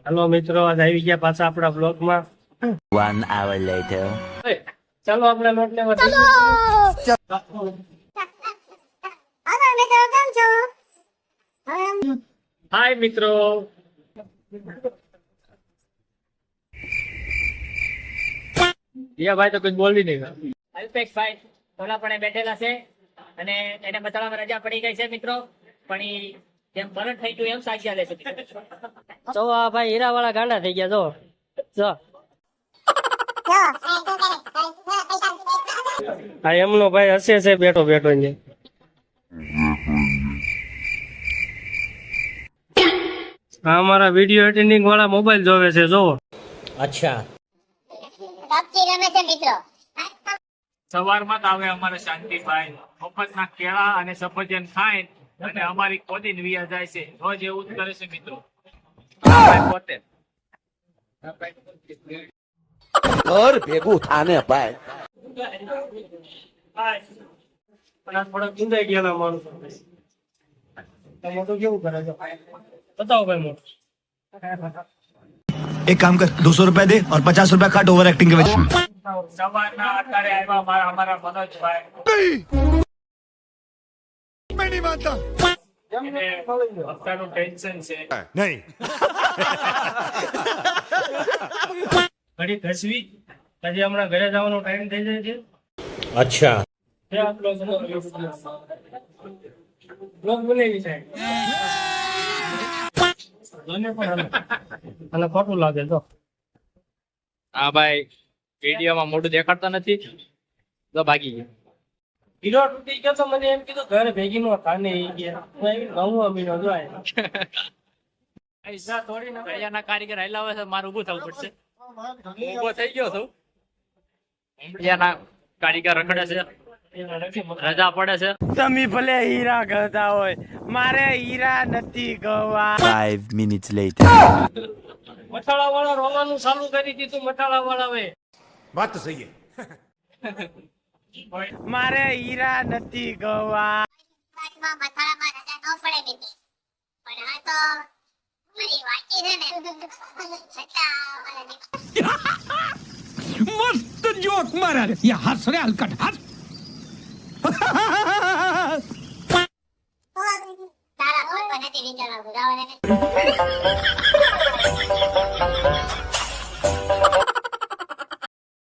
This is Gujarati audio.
હેલો મિત્રો, આજ આવી ગયા પાછા આપણા બ્લોગમાં. 1 hour later. ચાલો આપણે નોટ લેવા હાય મિત્રો. ભાઈ તો કઈ બોલી નહીં. અલ્પેશભાઈ થોડા પણ બેઠેલા છે અને એને બતાડવામાં રજા પડી ગઈ છે મિત્રો, પણ ઈ જેમ મરણ થઈ ગયું એમ સાક્ષી લે છે. તો આ ભાઈ હીરા વાળા ગાંડા થઈ ગયા. જો આ એમનો ભાઈ હસે છે બેઠો બેઠો ને. આ અમારા વિડીયો એડિટિંગ વાળા મોબાઈલ જોવે છે. જો અચ્છા, સવારમાં આવે અમારે શાંતિભાઈ મફતના કેળા અને સફરજન ખાય અને અમારી કોદીન વિયા જાય છે. રોજ એવું જ કરે છે મિત્રો. પોતે ઘર ભેગું થાને ભાઈ. થોડા ચૂંદાઈ ગયેલા માણસો. મોટું કેવું કરે છે બતાવો ભાઈ. મોટું एक काम कर 200 रुपए दे और 50 रुपए काट ओवर एक्टिंग के वजह સવારના અત્યારે આવ્યા અમારા મનોજભાઈ. मैं नहीं मानता એને હપ્તાનું ટેન્શન છે. नहीं ઘડી ઘસવી પછી હમણાં ઘરે જવાનો ટાઈમ થઈ જાય છે. અચ્છા, બ્લોગ બનાવી છે અને ખોટું લાગે. તો હા ભાઈ, વિડીયોમાં મોઢું દેખાડતા નથી તો ભાગી ગયા. હીરો તૂટી ગયો તો મને એમ કીધું ઘરે ભેગી નો થાને ઈ ગયા. હું આવી ઘઉં અમીનો જોય પૈસા થોડી ના કડિયાના કારીગર હલાવે છે, મારે ઊભું થવું પડશે. ઊભો થઈ ગયો છું. કડિયાના કારીગર રખડે છે, રજા પડે છે. તમે ભલે હીરા ગતા હોય, મારે હીરા નથી ગવા. 5 minutes later. મઠાળા વાળા રોવાનું ચાલુ કરી દીધું. મઠાળા વાળા હવે बात तो सही है મારે હીરા નથી ગવા. मस्त जोक मारा रे ये हंस रे हलकट हंस તારા કોઈ નથી વિચારવાનું.